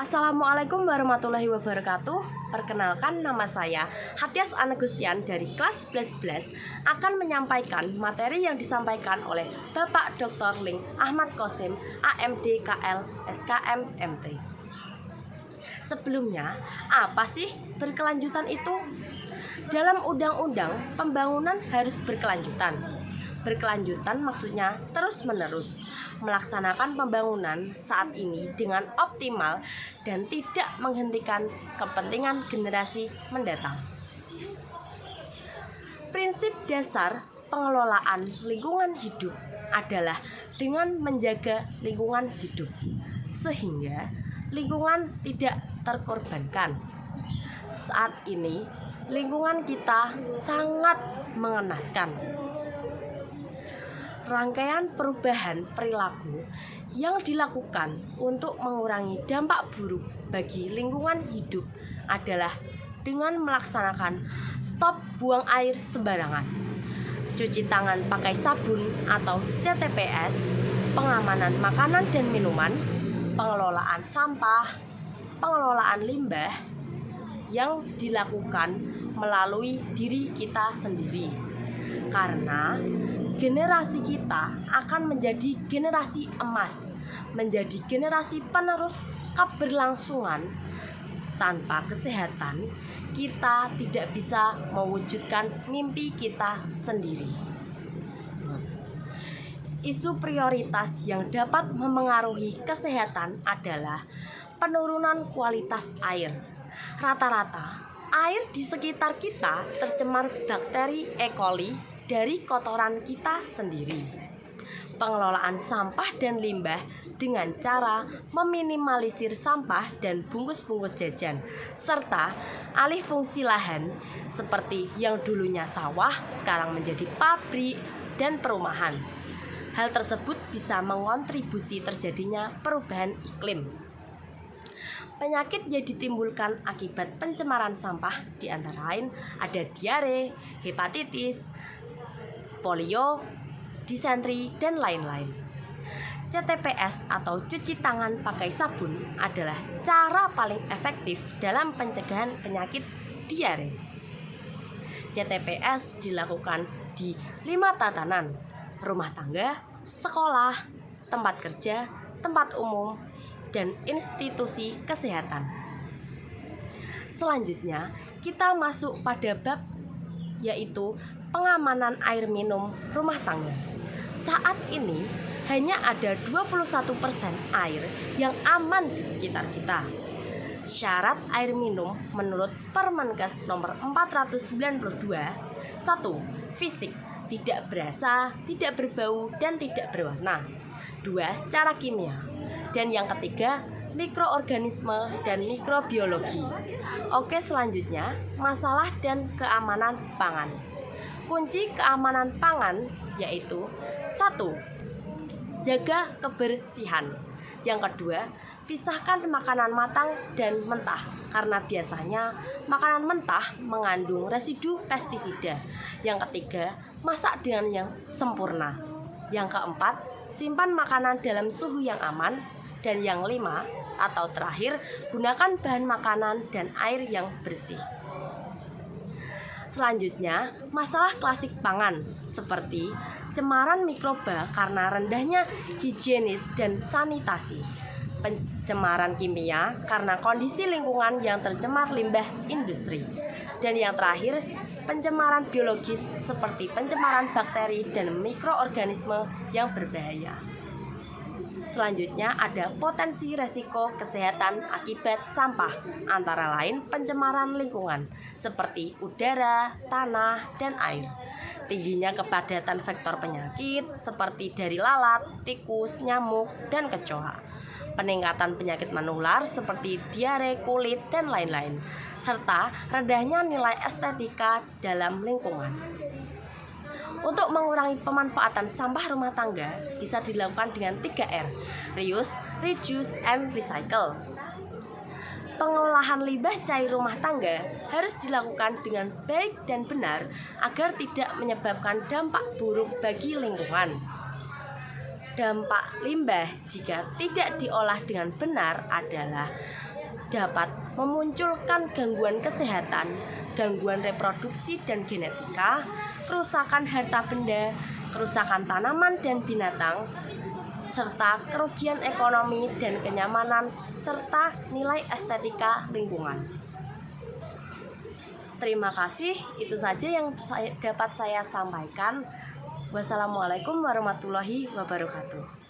Assalamualaikum warahmatullahi wabarakatuh. Perkenalkan, nama saya Hatias Anegustian dari kelas 11 akan menyampaikan materi yang disampaikan oleh Bapak Dr. Ling Ahmad Qasim, AMD KL SKM MT. Sebelumnya, apa sih berkelanjutan itu? Dalam undang-undang pembangunan harus berkelanjutan. Berkelanjutan maksudnya terus-menerus melaksanakan pembangunan saat ini dengan optimal dan tidak menghentikan kepentingan generasi mendatang. Prinsip dasar pengelolaan lingkungan hidup adalah dengan menjaga lingkungan hidup, sehingga lingkungan tidak terkorbankan. Saat ini, lingkungan kita sangat mengenaskan. Rangkaian perubahan perilaku yang dilakukan untuk mengurangi dampak buruk bagi lingkungan hidup adalah dengan melaksanakan stop buang air sembarangan, cuci tangan pakai sabun atau CTPS, pengamanan makanan dan minuman, pengelolaan sampah, pengelolaan limbah yang dilakukan melalui diri kita sendiri. Karena generasi kita akan menjadi generasi emas, menjadi generasi penerus keberlangsungan. Tanpa kesehatan, kita tidak bisa mewujudkan mimpi kita sendiri. Isu prioritas yang dapat memengaruhi kesehatan adalah penurunan kualitas air. Rata-rata, air di sekitar kita tercemar bakteri E. coli dari kotoran kita sendiri. Pengelolaan sampah dan limbah dengan cara meminimalisir sampah dan bungkus-bungkus jajan, serta alih fungsi lahan seperti yang dulunya sawah sekarang menjadi pabrik dan perumahan. Hal tersebut bisa mengontribusi terjadinya perubahan iklim. Penyakit yang ditimbulkan akibat pencemaran sampah di antara lain ada diare, hepatitis, polio, disentri, dan lain-lain. CTPS atau cuci tangan pakai sabun adalah cara paling efektif dalam pencegahan penyakit diare. CTPS dilakukan di 5 tatanan: rumah tangga, sekolah, tempat kerja, tempat umum, dan institusi kesehatan. Selanjutnya, kita masuk pada bab yaitu pengamanan air minum rumah tangga. Saat ini hanya ada 21% air yang aman di sekitar kita. Syarat air minum menurut Permenkes nomor 492: 1. Fisik, tidak berasa, tidak berbau, dan tidak berwarna. 2. Secara kimia. Dan yang ketiga, mikroorganisme dan mikrobiologi. Oke, selanjutnya masalah dan keamanan pangan. Kunci keamanan pangan yaitu 1. Jaga kebersihan. Yang kedua, pisahkan makanan matang dan mentah, karena biasanya makanan mentah mengandung residu pestisida. Yang ketiga, masak dengan yang sempurna. Yang keempat, simpan makanan dalam suhu yang aman. Dan yang 5 atau terakhir, gunakan bahan makanan dan air yang bersih. Selanjutnya, masalah klasik pangan seperti cemaran mikroba karena rendahnya higienis dan sanitasi, pencemaran kimia karena kondisi lingkungan yang tercemar limbah industri, dan yang terakhir, pencemaran biologis seperti pencemaran bakteri dan mikroorganisme yang berbahaya. Selanjutnya ada potensi resiko kesehatan akibat sampah, antara lain pencemaran lingkungan seperti udara, tanah, dan air. Tingginya kepadatan vektor penyakit seperti dari lalat, tikus, nyamuk, dan kecoa. Peningkatan penyakit menular seperti diare, kulit, dan lain-lain. Serta rendahnya nilai estetika dalam lingkungan. Untuk mengurangi pemanfaatan sampah rumah tangga bisa dilakukan dengan 3R: reuse, reduce, and recycle. Pengolahan limbah cair rumah tangga harus dilakukan dengan baik dan benar agar tidak menyebabkan dampak buruk bagi lingkungan. Dampak limbah jika tidak diolah dengan benar adalah dapat memunculkan gangguan kesehatan, gangguan reproduksi dan genetika, kerusakan harta benda, kerusakan tanaman dan binatang, serta kerugian ekonomi dan kenyamanan, serta nilai estetika lingkungan. Terima kasih, itu saja yang dapat saya sampaikan. Wassalamualaikum warahmatullahi wabarakatuh.